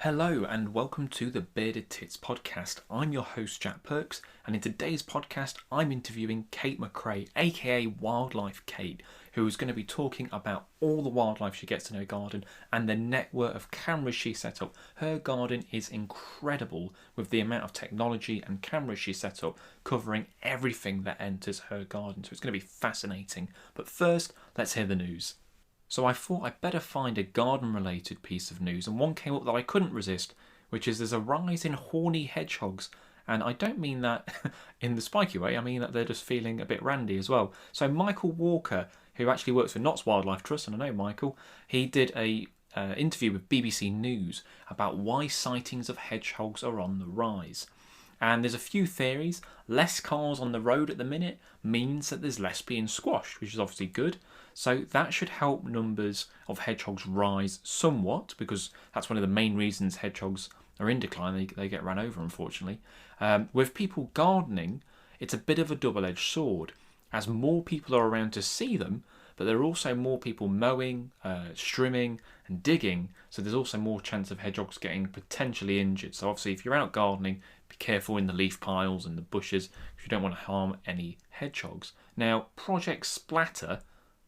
Hello and welcome to the Bearded Tits podcast. I'm your host Jack Perks, and in today's podcast I'm interviewing Kate McCrae, aka Wildlife Kate, who is going to be talking about all the wildlife she gets in her garden and the network of cameras she set up. Her garden is incredible with the amount of technology and cameras she set up covering everything that enters her garden, so it's going to be fascinating. But first, let's hear the news. So I thought I'd better find a garden-related piece of news, and one came up that I couldn't resist, which is there's a rise in horny hedgehogs. And I don't mean that in the spiky way, I mean that they're just feeling a bit randy as well. So Michael Walker, who actually works for Knott's Wildlife Trust, and I know Michael, he did a interview with BBC News about why sightings of hedgehogs are on the rise. And there's a few theories. Less cars on the road at the minute means that there's less being squashed, which is obviously good. So that should help numbers of hedgehogs rise somewhat, because that's one of the main reasons hedgehogs are in decline. They get run over, unfortunately. With people gardening, it's a bit of a double-edged sword, as more people are around to see them, but there are also more people mowing, strimming and digging, so there's also more chance of hedgehogs getting potentially injured. So obviously if you're out gardening, be careful in the leaf piles and the bushes, because you don't want to harm any hedgehogs. Now, Project Splatter,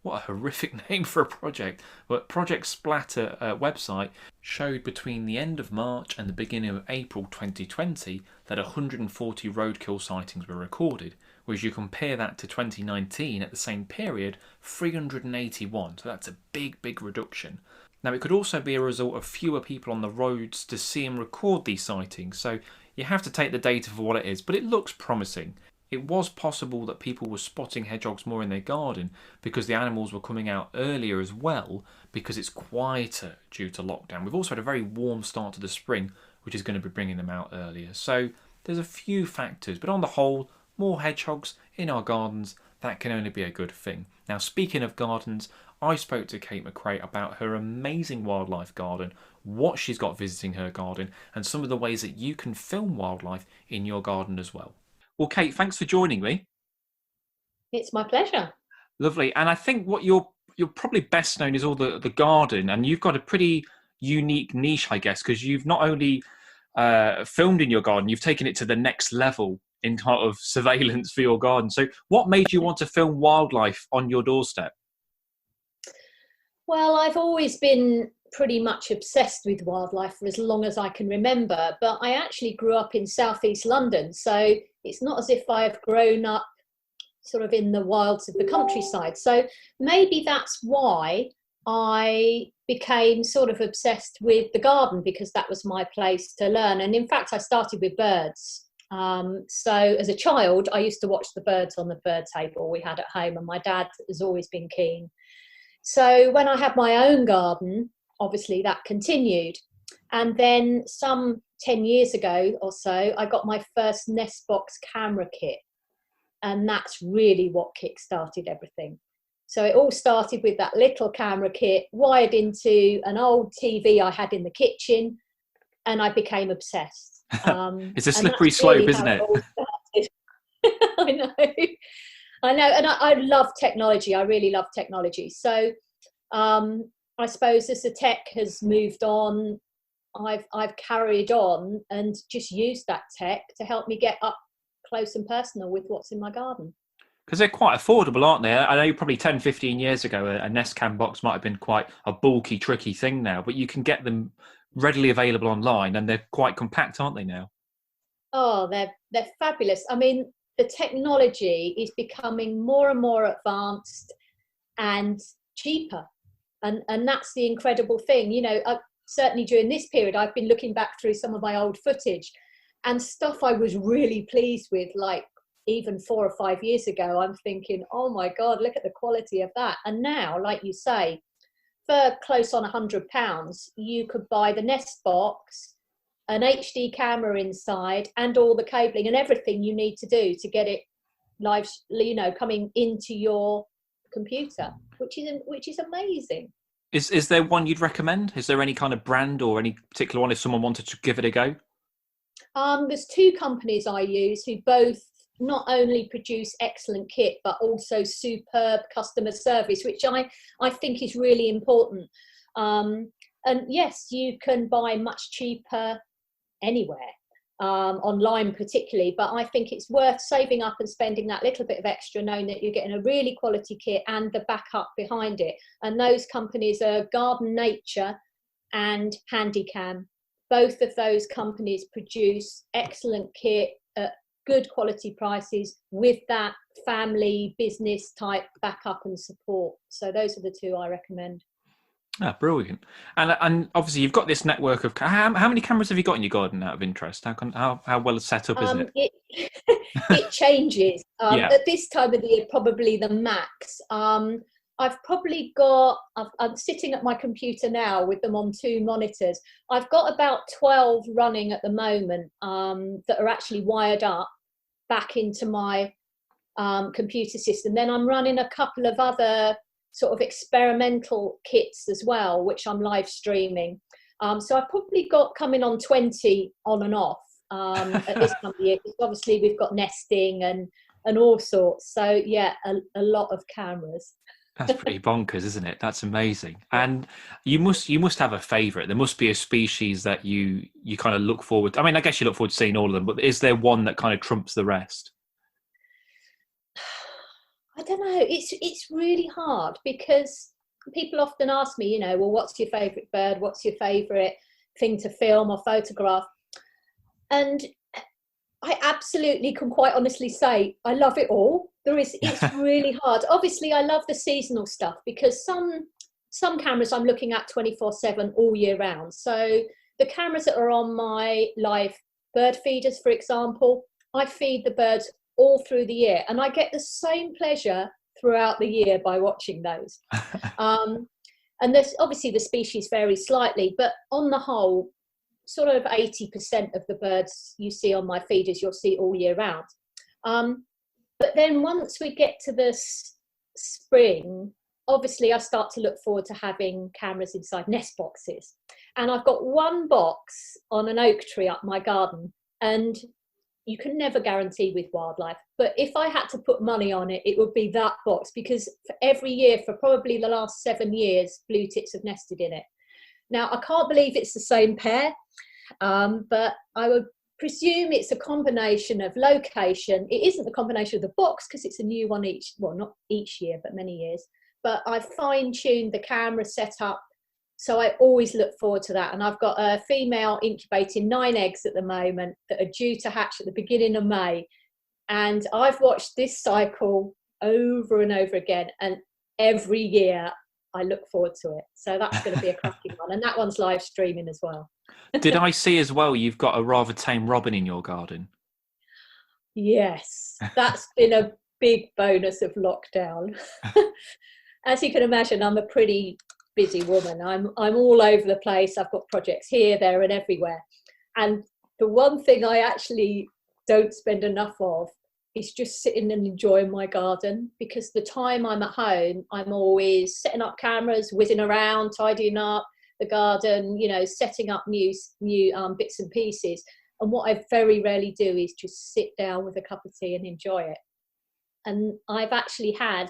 what a horrific name for a project, but Project Splatter website showed between the end of March and the beginning of April 2020 that 140 roadkill sightings were recorded, whereas you compare that to 2019 at the same period, 381, so that's a big reduction. Now it could also be a result of fewer people on the roads to see and record these sightings, so you have to take the data for what it is, but it looks promising. It was possible that people were spotting hedgehogs more in their garden because the animals were coming out earlier as well, because it's quieter due to lockdown. We've also had a very warm start to the spring, which is going to be bringing them out earlier. So there's a few factors, but on the whole, more hedgehogs in our gardens, that can only be a good thing. Now, speaking of gardens, I spoke to Kate McCrae about her amazing wildlife garden, what she's got visiting her garden, and some of the ways that you can film wildlife in your garden as well. Well, Kate, thanks for joining me. It's my pleasure. Lovely. And I think what you're probably best known is all the garden, and you've got a pretty unique niche, I guess, because you've not only filmed in your garden, you've taken it to the next level in kind of surveillance for your garden. So what made you want to film wildlife on your doorstep? Well, I've always been pretty much obsessed with wildlife for as long as I can remember, but I actually grew up in southeast London, so it's not as if I've grown up sort of in the wilds of the countryside. So maybe that's why I became sort of obsessed with the garden, because that was my place to learn. And in fact, I started with birds. So as a child, I used to watch the birds on the bird table we had at home, and my dad has always been keen. So when I had my own garden, obviously that continued. And then some 10 years ago or so, I got my first Nest Box camera kit. And that's really what kick-started everything. So it all started with that little camera kit wired into an old TV I had in the kitchen, and I became obsessed. It's a slippery slope, really isn't it? I know. I know, and I love technology. I really love technology. So I suppose as the tech has moved on, I've carried on and just used that tech to help me get up close and personal with what's in my garden. Because they're quite affordable, aren't they? I know probably 10, 15 years ago, a Nest Cam box might have been quite a bulky, tricky thing now, but you can get them readily available online, and they're quite compact, aren't they now? Oh, they're fabulous. I mean, the technology is becoming more and more advanced and cheaper. And that's the incredible thing. You know, certainly during this period, I've been looking back through some of my old footage, and stuff I was really pleased with, like even 4 or 5 years ago, I'm thinking, oh my God, look at the quality of that. And now, like you say, for close on £100, you could buy the Nest Box, an HD camera inside, and all the cabling and everything you need to do to get it live, you know, coming into your computer, which is amazing. Is there one you'd recommend? Is there any kind of brand or any particular one if someone wanted to give it a go? There's 2 companies I use who both not only produce excellent kit, but also superb customer service, which I think is really important. And yes, you can buy much cheaper anywhere, online particularly, but I think it's worth saving up and spending that little bit of extra, knowing that you're getting a really quality kit and the backup behind it. And those companies are Garden Nature and Handycam. Both of those companies produce excellent kit at good quality prices with that family business type backup and support. So those are the two I recommend. Ah, brilliant. And obviously you've got this network of how many cameras have you got in your garden out of interest? How well set up is it? It changes. Yeah. At this time of the year, probably the max. I've probably got, I'm sitting at my computer now with them on 2 monitors. I've got about 12 running at the moment, that are actually wired up back into my computer system. Then I'm running a couple of other sort of experimental kits as well, which I'm live streaming. So I've probably got coming on 20 on and off at this time of the year, because obviously we've got nesting and all sorts. So yeah, a lot of cameras. That's pretty bonkers, isn't it? That's amazing. And you must have a favourite. There must be a species that you kind of look forward to. I mean, I guess you look forward to seeing all of them, but is there one that kind of trumps the rest? I don't know. It's really hard, because people often ask me, well, what's your favourite bird? What's your favourite thing to film or photograph? And I absolutely can quite honestly say I love it all. It's really hard. Obviously, I love the seasonal stuff, because some cameras I'm looking at 24/7 all year round. So the cameras that are on my live bird feeders, for example, I feed the birds all through the year, and I get the same pleasure throughout the year by watching those. And there's obviously the species vary slightly, but on the whole, sort of 80% of the birds you see on my feeders, you'll see all year round. But then once we get to the spring, obviously I start to look forward to having cameras inside nest boxes. And I've got one box on an oak tree up my garden, and you can never guarantee with wildlife, but if I had to put money on it, it would be that box, because for every year for probably the last 7 years, blue tits have nested in it. Now, I can't believe it's the same pair, but I would presume it's a combination of location. It isn't the combination of the box, because it's a new one each, well, not each year, but many years. But I've fine-tuned the camera setup, so I always look forward to that. And I've got a female incubating 9 eggs at the moment that are due to hatch at the beginning of May. And I've watched this cycle over and over again, and every year I look forward to it. So that's going to be a cracking one. And that one's live streaming as well. Did I see as well you've got a rather tame robin in your garden? Yes, that's been a big bonus of lockdown. As you can imagine, I'm a pretty busy woman. I'm all over the place. I've got projects here, there and everywhere. And the one thing I actually don't spend enough of is just sitting and enjoying my garden, because the time I'm at home, I'm always setting up cameras, whizzing around, tidying up the garden, setting up new bits and pieces. And what I very rarely do is just sit down with a cup of tea and enjoy it. And I've actually had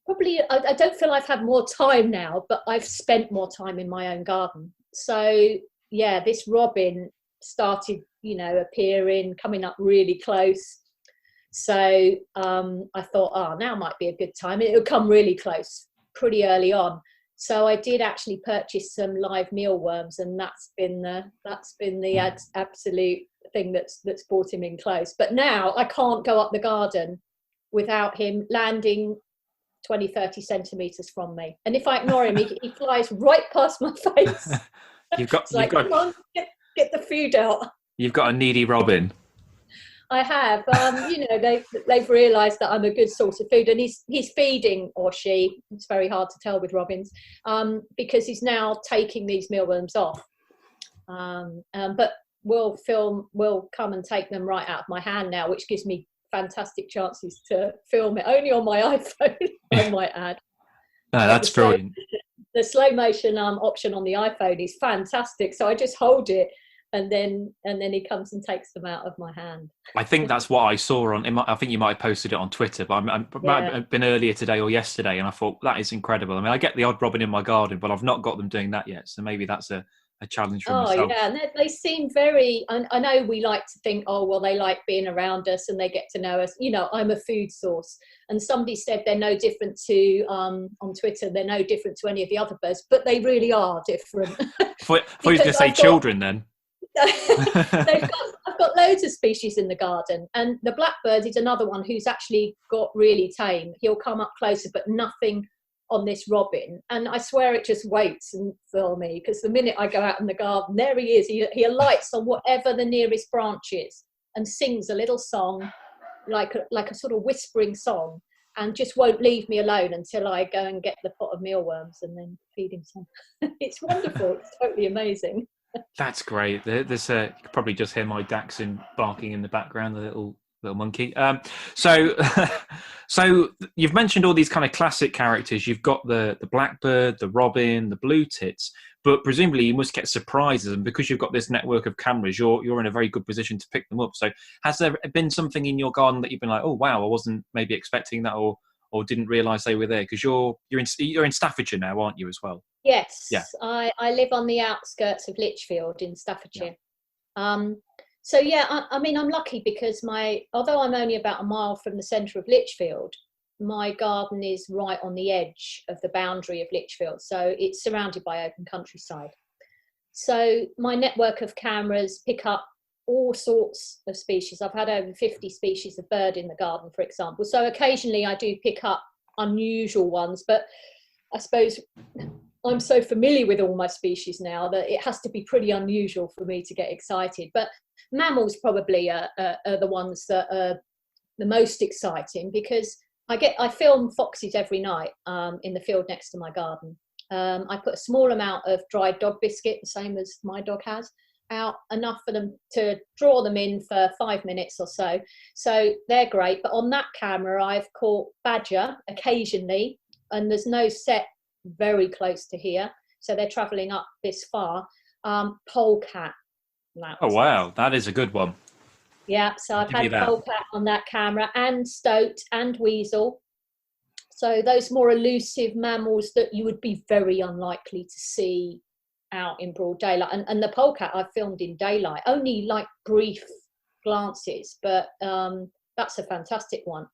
probably, I don't feel I've had more time now, but I've spent more time in my own garden. So yeah, this robin started, appearing, coming up really close. So I thought, now might be a good time. And it'll come really close pretty early on. So I did actually purchase some live mealworms, and that's been the absolute thing that's brought him in close. But now I can't go up the garden without him landing 20, 30 centimetres from me. And if I ignore him, he flies right past my face. Come on, get the food out. You've got a needy robin. I have. They've realised that I'm a good source of food, and he's feeding, or she. It's very hard to tell with robins, because he's now taking these mealworms off. But we'll come and take them right out of my hand now, which gives me fantastic chances to film it only on my iPhone. I might add. No, that's brilliant. The slow motion option on the iPhone is fantastic. So I just hold it and then he comes and takes them out of my hand. I think that's what I saw on. I think you might have posted it on Twitter, but it might have been earlier today or yesterday, and I thought that is incredible. I mean, I get the odd robin in my garden, but I've not got them doing that yet. So maybe that's a challenge for myself. Yeah, and they seem very. I know we like to think, oh well, they like being around us and they get to know us. You know, I'm a food source, and somebody said they're no different to on Twitter. They're no different to any of the other birds, but they really are different. For you was going to say children then. I've got loads of species in the garden, and the blackbird is another one who's actually got really tame. He'll come up closer, but nothing on this robin, and I swear it just waits for me, because the minute I go out in the garden, there he is. He alights on whatever the nearest branch is and sings a little song, like a sort of whispering song, and just won't leave me alone until I go and get the pot of mealworms and then feed him some. It's wonderful. It's totally amazing. That's great. There's you could probably just hear my dachshund barking in the background, the little monkey. So you've mentioned all these kind of classic characters. You've got the blackbird, the robin, the blue tits, but presumably you must get surprises. And because you've got this network of cameras, you're in a very good position to pick them up. So has there been something in your garden that you've been like, oh wow, I wasn't maybe expecting that, or didn't realise they were there? Because you're in Staffordshire now, aren't you, as well? Yes. Yeah. I live on the outskirts of Lichfield in Staffordshire. Yeah. So yeah, I mean, I'm lucky because although I'm only about a mile from the centre of Lichfield, my garden is right on the edge of the boundary of Lichfield. So it's surrounded by open countryside. So my network of cameras pick up all sorts of species. I've had over 50 species of bird in the garden, for example. So occasionally I do pick up unusual ones, but I suppose I'm so familiar with all my species now that it has to be pretty unusual for me to get excited. But mammals probably are the ones that are the most exciting, because I film foxes every night in the field next to my garden. I put a small amount of dried dog biscuit, the same as my dog has, out, enough for them to draw them in for 5 minutes or so. So they're great. But on that camera, I've caught badger occasionally, and there's no set very close to here, so they're travelling up this far. Polecat. Oh wow, that is a good one. Yeah, so I've had polecat on that camera, and stoat and weasel. So those more elusive mammals that you would be very unlikely to see out in broad daylight. And the polecat I've filmed in daylight, only like brief glances, but that's a fantastic one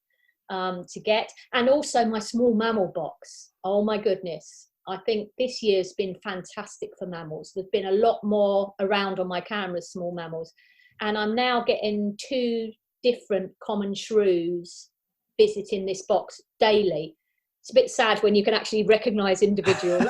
to get. And also my small mammal box. Oh my goodness. I think this year's been fantastic for mammals. There's been a lot more around on my cameras, small mammals. And I'm now getting 2 different common shrews visiting this box daily. It's a bit sad when you can actually recognise individuals.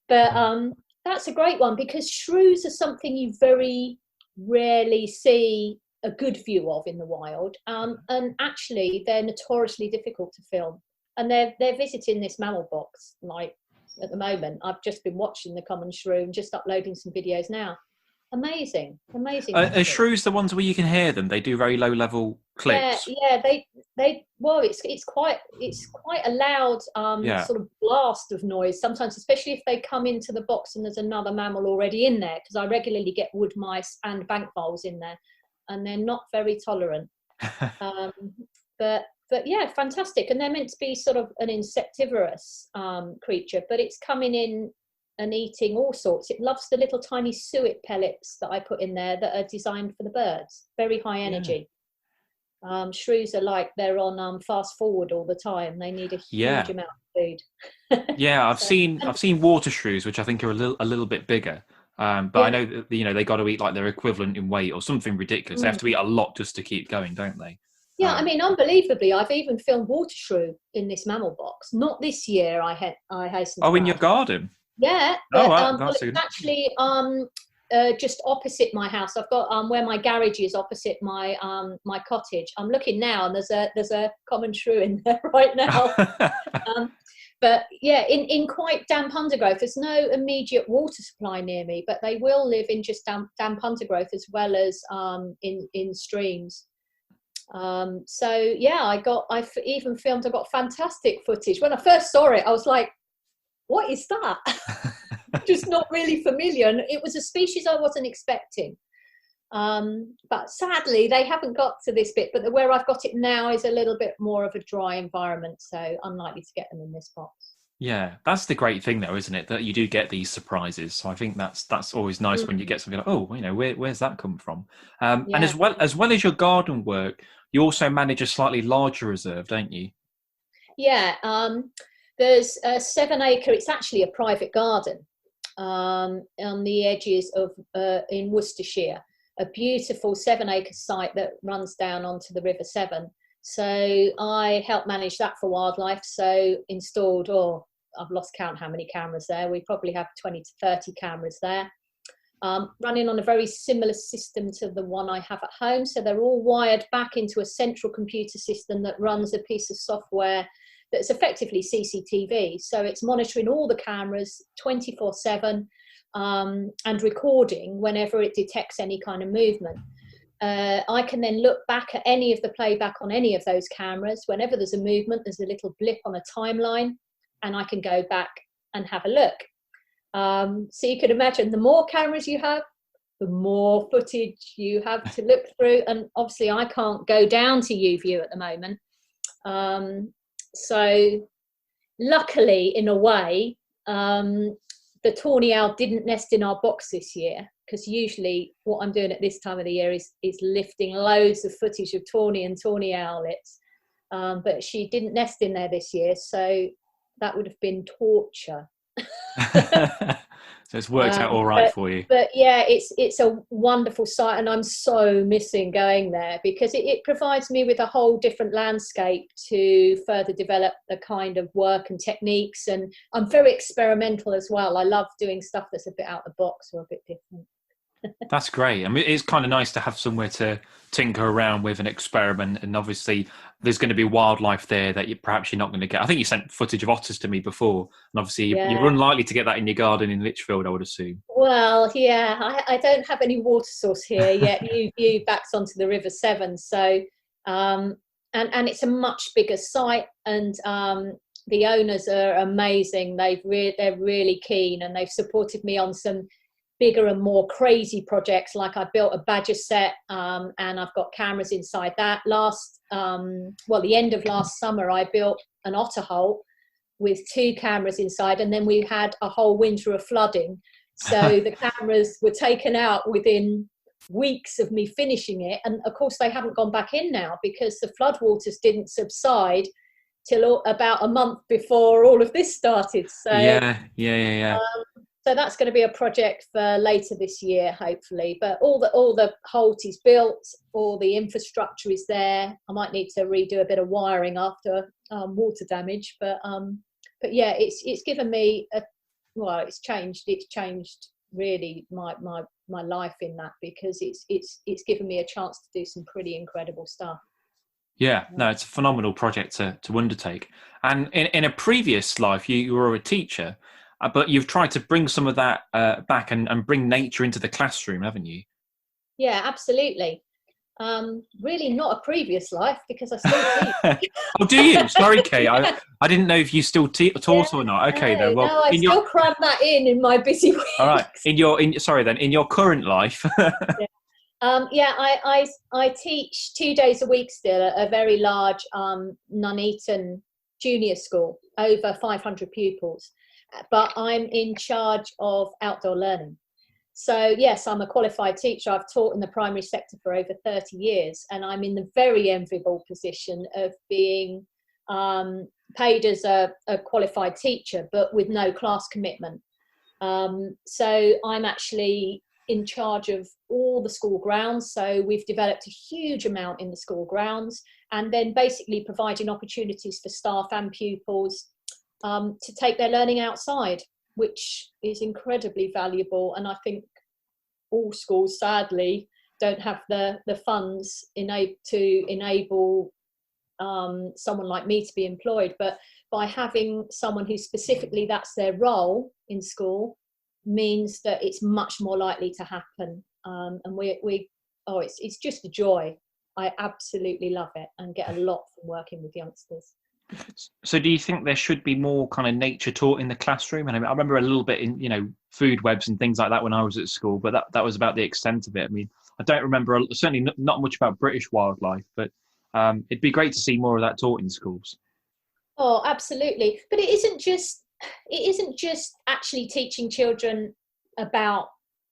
But that's a great one, because shrews are something you very rarely see a good view of in the wild. And actually, they're notoriously difficult to film. And they're visiting this mammal box, like at the moment. I've just been watching the common shrew and just uploading some videos now. Amazing. Are shrews the ones where you can hear them? They do very low level clicks. Yeah. It's quite a loud sort of blast of noise sometimes, especially if they come into the box and there's another mammal already in there. Because I regularly get wood mice and bank voles in there, and they're not very tolerant. But yeah, fantastic. And they're meant to be sort of an insectivorous creature, but it's coming in and eating all sorts. It loves the little tiny suet pellets that I put in there that are designed for the birds. Very high energy. Yeah. Shrews are like they're on fast forward all the time. They need a huge amount of food. Yeah, I've seen water shrews, which I think are a little bit bigger. But I know that, they got to eat like their equivalent in weight or something ridiculous. They have to eat a lot just to keep going, don't they? Yeah, I mean, unbelievably, I've even filmed water shrew in this mammal box. Not this year, I hasten to add. In your garden? Yeah. But, it's actually just opposite my house. I've got where my garage is opposite my my cottage. I'm looking now, and there's a common shrew in there right now. But yeah, in quite damp undergrowth. There's no immediate water supply near me, but they will live in just damp undergrowth as well as in streams. So yeah, I even filmed. I got fantastic footage. When I first saw it, I was like, "What is that?" just not really familiar. And it was a species I wasn't expecting. But sadly, they haven't got to this bit. But where I've got it now is a little bit more of a dry environment, so unlikely to get them in this box. Yeah, that's the great thing, though, isn't it? That you do get these surprises. So I think that's always nice when you get something like, oh, where's that come from? And Yeah. as well as your garden work, you also manage a slightly larger reserve, don't you? Yeah. There's a 7-acre. It's actually a private garden on the edges of in Worcestershire. A beautiful 7-acre site that runs down onto the River Severn. So I help manage that for wildlife. So installed, I've lost count how many cameras there. We probably have 20 to 30 cameras there. Running on a very similar system to the one I have at home. So they're all wired back into a central computer system that runs a piece of software that's effectively CCTV. So it's monitoring all the cameras 24/7 and recording whenever it detects any kind of movement. I can then look back at any of the playback on any of those cameras. Whenever there's a movement, there's a little blip on a timeline, and I can go back and have a look. So you can imagine the more cameras you have, the more footage you have to look through. And obviously I can't go down to UView at the moment. So luckily, in a way, the tawny owl didn't nest in our box this year, because usually what I'm doing at this time of the year is lifting loads of footage of tawny and tawny owlets. But she didn't nest in there this year, so that would have been torture. So it's worked out all right for you. But yeah, it's a wonderful site, and I'm so missing going there, because it provides me with a whole different landscape to further develop the kind of work and techniques. And I'm very experimental as well. I love doing stuff that's a bit out of the box or a bit different. That's great. I mean, it's kind of nice to have somewhere to tinker around with and experiment. And obviously, there's going to be wildlife there that perhaps you're not going to get. I think you sent footage of otters to me before, and obviously you're unlikely to get that in your garden in Lichfield, I would assume. Well, yeah, I don't have any water source here yet. You backs onto the River Severn, so and it's a much bigger site, and the owners are amazing. They're really keen, and they've supported me on some bigger and more crazy projects. Like I built a badger set, and I've got cameras inside that. The end of last summer, I built an otter hole with 2 cameras inside, and then we had a whole winter of flooding. So the cameras were taken out within weeks of me finishing it. And of course, they haven't gone back in now, because the floodwaters didn't subside till about a month before all of this started. So yeah. So that's going to be a project for later this year, hopefully. But all the holt is built, all the infrastructure is there. I might need to redo a bit of wiring after water damage, but yeah, it's given me it's changed really my life in that, because it's given me a chance to do some pretty incredible stuff. Yeah, no, it's a phenomenal project to undertake. And in a previous life, you were a teacher. But you've tried to bring some of that back and bring nature into the classroom, haven't you? Yeah, absolutely. Really not a previous life, because I still teach. Oh, do you? Sorry, Kate. I didn't know if you still taught or not. Okay, then. Well, I still cram that in my busy weeks. All right. In your current life. I teach 2 days a week still at a very large Nuneaton junior school, over 500 pupils. But I'm in charge of outdoor learning. So yes, I'm a qualified teacher. I've taught in the primary sector for over 30 years, and I'm in the very enviable position of being paid as a qualified teacher, but with no class commitment. So I'm actually in charge of all the school grounds. So we've developed a huge amount in the school grounds, and then basically providing opportunities for staff and pupils to take their learning outside, which is incredibly valuable. And I think all schools, sadly, don't have the funds to enable someone like me to be employed. But by having someone who specifically that's their role in school means that it's much more likely to happen. And it's just a joy. I absolutely love it and get a lot from working with youngsters. So do you think there should be more kind of nature taught in the classroom? And I remember a little bit in, food webs and things like that when I was at school, but that was about the extent of it. I mean, I don't remember, certainly not much about British wildlife, but it'd be great to see more of that taught in schools. Oh, absolutely. But it isn't just actually teaching children about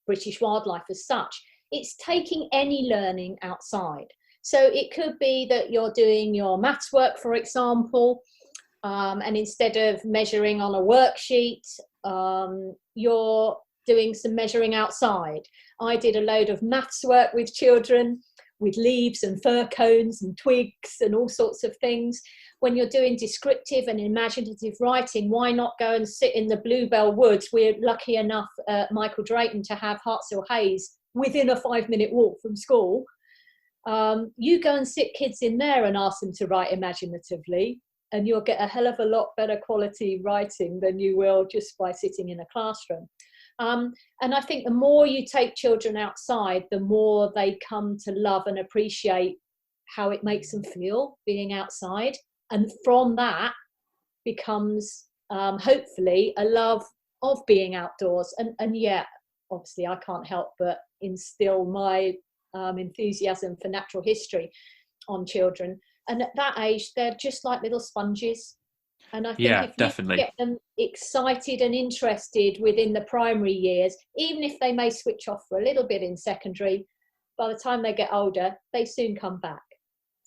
British wildlife as such. It's taking any learning outside. So it could be that you're doing your maths work, for example, and instead of measuring on a worksheet, you're doing some measuring outside. I did a load of maths work with children with leaves and fir cones and twigs and all sorts of things. When you're doing descriptive and imaginative writing, why not go and sit in the Bluebell Woods? We're lucky enough, Michael Drayton, to have Hartshill Hayes within a 5-minute walk from school. You go and sit kids in there and ask them to write imaginatively, and you'll get a hell of a lot better quality writing than you will just by sitting in a classroom. And I think the more you take children outside, the more they come to love and appreciate how it makes them feel being outside. And from that becomes hopefully a love of being outdoors. And yeah, obviously I can't help but instill my enthusiasm for natural history on children. And at that age, they're just like little sponges. And I think if definitely. you get them excited and interested within the primary years, even if they may switch off for a little bit in secondary, by the time they get older, they soon come back.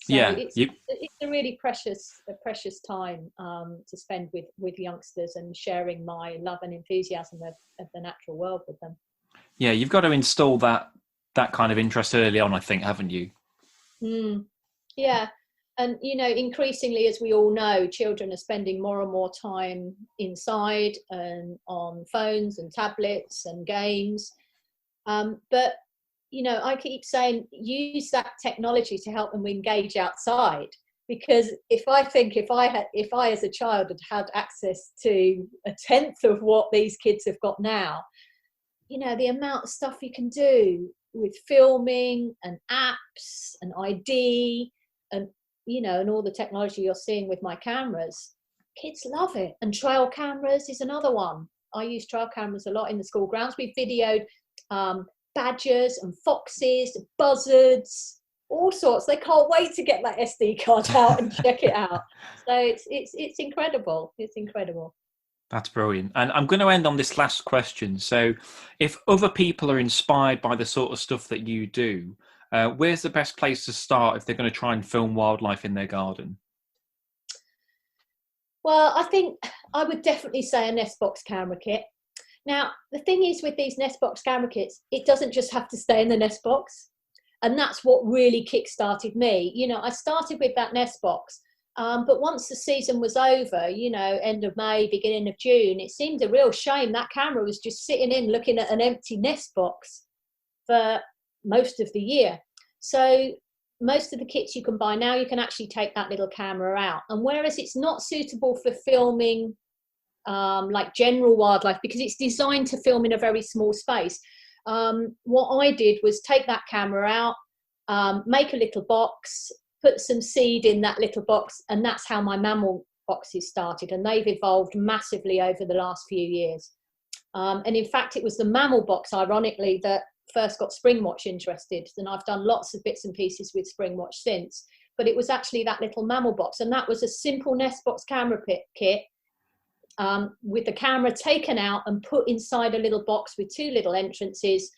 So it's a really precious time to spend with youngsters and sharing my love and enthusiasm of the natural world with them. Yeah, you've got to install that kind of interest early on, I think, haven't you? Yeah. And, increasingly, as we all know, children are spending more and more time inside and on phones and tablets and games. But, I keep saying use that technology to help them engage outside. Because if I as a child had access to a tenth of what these kids have got now, the amount of stuff you can do with filming and apps and ID and and all the technology you're seeing with my cameras, kids love it. And trail cameras is another one. I use trail cameras a lot in the school grounds. We videoed badgers and foxes, buzzards, all sorts. They can't wait to get that SD card out and check it out. So it's incredible. It's incredible. That's brilliant. And I'm going to end on this last question. So if other people are inspired by the sort of stuff that you do, where's the best place to start if they're going to try and film wildlife in their garden? Well, I think I would definitely say a nest box camera kit. Now, the thing is with these nest box camera kits, it doesn't just have to stay in the nest box. And that's what really kick-started me. I started with that nest box. But once the season was over, end of May, beginning of June, it seemed a real shame that camera was just sitting in looking at an empty nest box for most of the year. So most of the kits you can buy now, you can actually take that little camera out. And whereas it's not suitable for filming like general wildlife, because it's designed to film in a very small space, what I did was take that camera out, make a little box, put some seed in that little box, and that's how my mammal boxes started. And they've evolved massively over the last few years. And in fact, it was the mammal box, ironically, that first got Springwatch interested. And I've done lots of bits and pieces with Springwatch since. But it was actually that little mammal box. And that was a simple nest box camera kit with the camera taken out and put inside a little box with 2 little entrances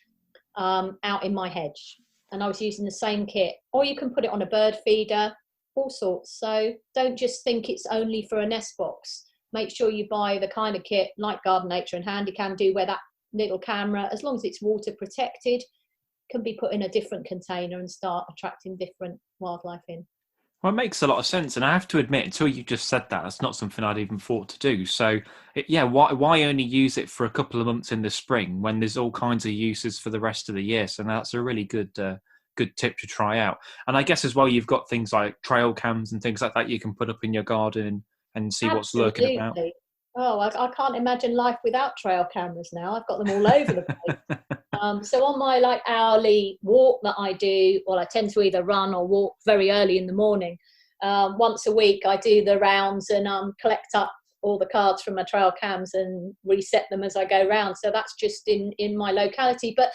out in my hedge. And I was using the same kit. Or you can put it on a bird feeder, all sorts. So don't just think it's only for a nest box. Make sure you buy the kind of kit like Garden Nature and Handycam do, where that little camera, as long as it's water protected, can be put in a different container and start attracting different wildlife in. Well, it makes a lot of sense. And I have to admit, until you just said that, that's not something I'd even thought to do. So, why only use it for a couple of months in the spring when there's all kinds of uses for the rest of the year? So that's a really good tip to try out. And I guess as well, you've got things like trail cams and things like that you can put up in your garden and see what's lurking about. Oh, I can't imagine life without trail cameras now. I've got them all over the place. So on my hourly walk that I do, well, I tend to either run or walk very early in the morning. once a week I do the rounds and collect up all the cards from my trail cams and reset them as I go round. So that's just in my locality. But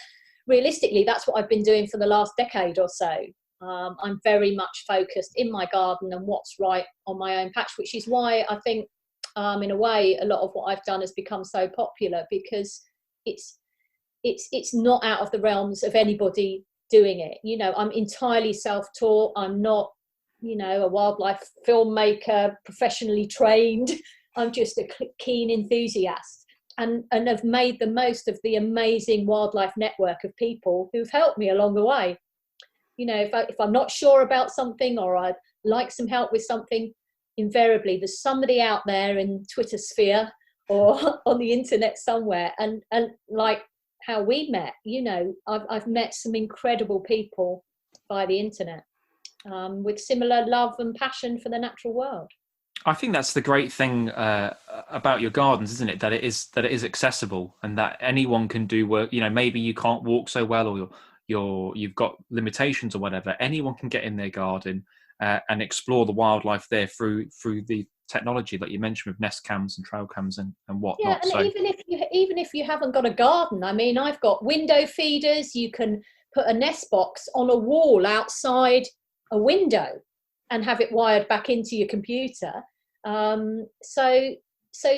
realistically, that's what I've been doing for the last decade or so. I'm very much focused in my garden and what's right on my own patch, which is why I think, in a way, a lot of what I've done has become so popular, because it's not out of the realms of anybody doing it. You know, I'm entirely self-taught. I'm not, you know, a wildlife filmmaker, professionally trained. I'm just a keen enthusiast, and have made the most of the amazing wildlife network of people who've helped me along the way. You know, if I'm not sure about something, or I'd like some help with something, invariably there's somebody out there in Twitter sphere or on the internet somewhere. And like how we met, you know, I've met some incredible people via the internet, with similar love and passion for the natural world. I think that's the great thing about your gardens, isn't it? That it is accessible, and that anyone can do work. You know, maybe you can't walk so well, or you've got limitations or whatever. Anyone can get in their garden and explore the wildlife there through the technology that you mentioned with nest cams and trail cams and whatnot. Yeah, and so even if you haven't got a garden, I mean, I've got window feeders. You can put a nest box on a wall outside a window and have it wired back into your computer. So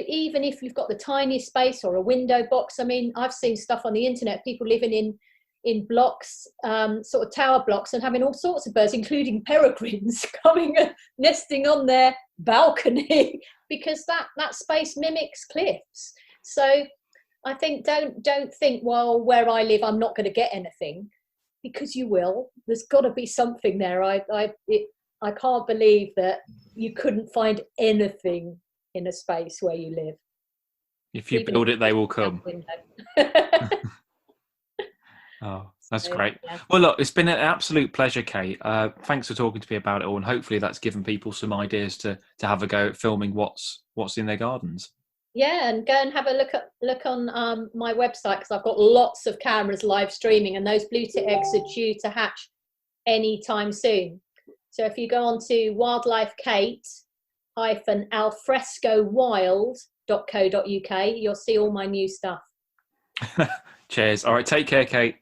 even if you've got the tiniest space or a window box, I mean, I've seen stuff on the internet, people living in blocks, sort of tower blocks, and having all sorts of birds, including peregrines, coming and nesting on their balcony because that space mimics cliffs. So I think don't think, well, where I live I'm not going to get anything, because you will. There's got to be something there. I can't believe that you couldn't find anything in a space where you live. If you build it, they will come. Oh, that's great. Yeah. Well, look, it's been an absolute pleasure, Kate. Thanks for talking to me about it all, and hopefully that's given people some ideas to have a go at filming what's in their gardens. Yeah, and go and have a look on my website, because I've got lots of cameras live streaming, and those blue tit eggs are due to hatch anytime soon. So if you go on to WildlifeKate-alfrescowild.co.uk, you'll see all my new stuff. Cheers. All right, take care, Kate.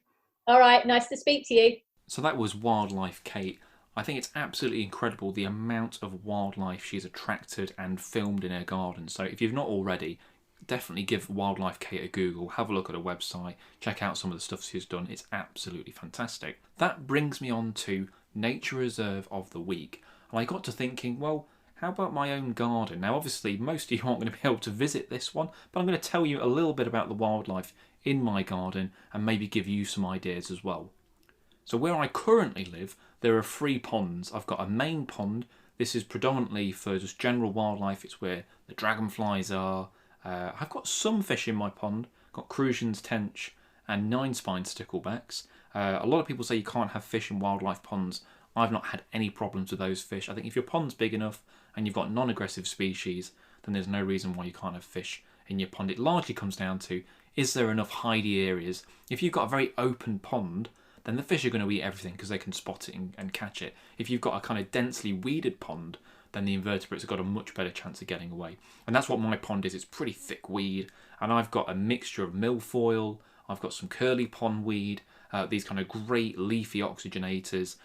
All right, nice to speak to you. So that was Wildlife Kate. I think it's absolutely incredible the amount of wildlife she's attracted and filmed in her garden. So if you've not already, definitely give Wildlife Kate a Google, have a look at her website, check out some of the stuff she's done. It's absolutely fantastic. That brings me on to Nature Reserve of the Week. And I got to thinking, well, how about my own garden? Now, obviously, most of you aren't going to be able to visit this one, but I'm going to tell you a little bit about the wildlife in my garden and maybe give you some ideas as well. So where I currently live, there are 3 ponds. I've got a main pond. This is predominantly for just general wildlife. It's where the dragonflies are. I've got some fish in my pond. I've got crucians, tench, and 9-spine sticklebacks. A lot of people say you can't have fish in wildlife ponds. I've not had any problems with those fish. I think if your pond's big enough and you've got non-aggressive species, then there's no reason why you can't have fish in your pond. It largely comes down to, is there enough hidey areas? If you've got a very open pond, then the fish are going to eat everything because they can spot it and catch it. If you've got a kind of densely weeded pond, then the invertebrates have got a much better chance of getting away. And that's what my pond is. It's pretty thick weed, and I've got a mixture of milfoil, I've got some curly pondweed, these kind of great leafy oxygenators,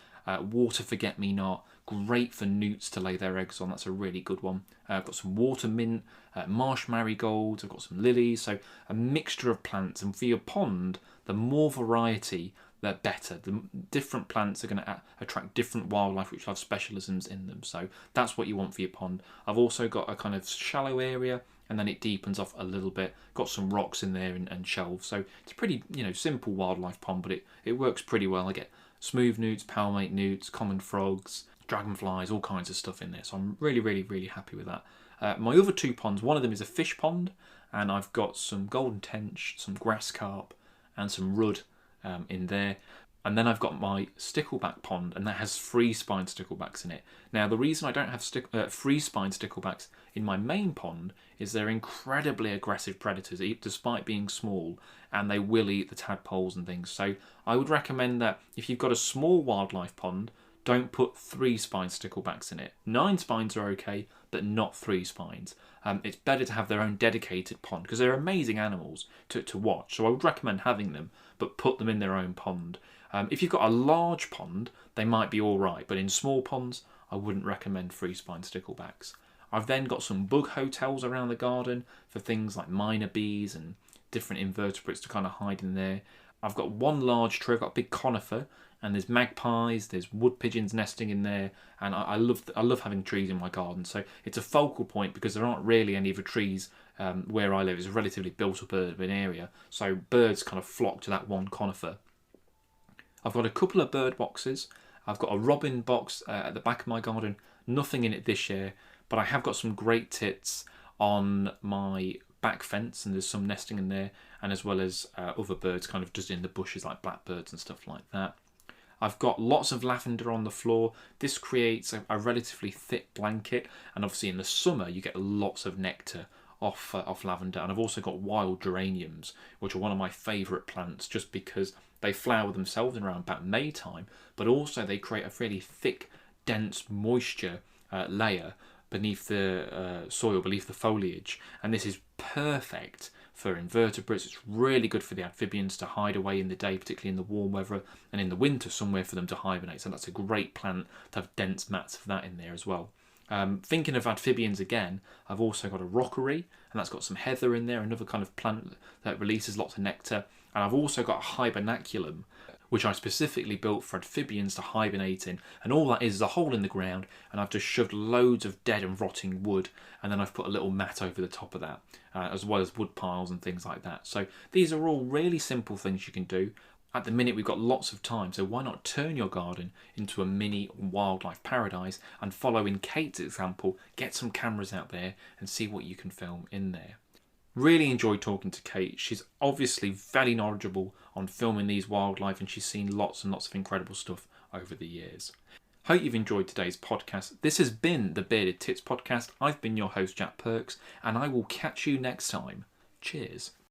water forget-me-not, great for newts to lay their eggs on. That's a really good one. I've got some water mint, marsh marigolds, I've got some lilies, so a mixture of plants. And for your pond, the more variety, the better. The different plants are going to attract different wildlife which have specialisms in them. So that's what you want for your pond. I've also got a kind of shallow area, and then it deepens off a little bit. Got some rocks in there and shelves. So it's a pretty, simple wildlife pond, but it works pretty well. I get smooth newts, palmate newts, common frogs, dragonflies, all kinds of stuff in there. So I'm really, really, really happy with that. My other 2 ponds, one of them is a fish pond, and I've got some golden tench, some grass carp, and some rudd in there. And then I've got my stickleback pond, and that has 3-spine sticklebacks in it. Now, the reason I don't have 3-spine sticklebacks in my main pond is they're incredibly aggressive predators, despite being small, and they will eat the tadpoles and things. So I would recommend that if you've got a small wildlife pond, don't put 3-spine sticklebacks in it. 9 spines are okay, but not 3 spines. It's better to have their own dedicated pond because they're amazing animals to watch. So I would recommend having them, but put them in their own pond. If you've got a large pond, they might be all right, but in small ponds, I wouldn't recommend 3-spine sticklebacks. I've then got some bug hotels around the garden for things like minor bees and different invertebrates to kind of hide in there. I've got one large tree, I've got a big conifer, and there's magpies, there's wood pigeons nesting in there, and I love having trees in my garden. So it's a focal point because there aren't really any of the trees where I live. It's a relatively built-up urban area, so birds kind of flock to that one conifer. I've got a couple of bird boxes. I've got a robin box at the back of my garden. Nothing in it this year, but I have got some great tits on my back fence, and there's some nesting in there, and as well as other birds kind of just in the bushes like blackbirds and stuff like that. I've got lots of lavender on the floor. This creates a relatively thick blanket, and obviously in the summer you get lots of nectar off lavender. And I've also got wild geraniums, which are one of my favourite plants just because they flower themselves in around about May time, but also they create a really thick, dense moisture layer beneath the soil, beneath the foliage, and this is perfect for invertebrates. It's really good for the amphibians to hide away in the day, particularly in the warm weather, and in the winter somewhere for them to hibernate. So that's a great plant to have dense mats of that in there as well. Thinking of amphibians again, I've also got a rockery, and that's got some heather in there, another kind of plant that releases lots of nectar. And I've also got a hibernaculum, which I specifically built for amphibians to hibernate in. And all that is a hole in the ground, and I've just shoved loads of dead and rotting wood, and then I've put a little mat over the top of that, as well as wood piles and things like that. So these are all really simple things you can do. At the minute we've got lots of time, so why not turn your garden into a mini wildlife paradise and follow in Kate's example, get some cameras out there and see what you can film in there. Really enjoyed talking to Kate. She's obviously very knowledgeable on filming these wildlife, and she's seen lots and lots of incredible stuff over the years. Hope you've enjoyed today's podcast. This has been the Bearded Tits podcast. I've been your host, Jack Perks, and I will catch you next time. Cheers.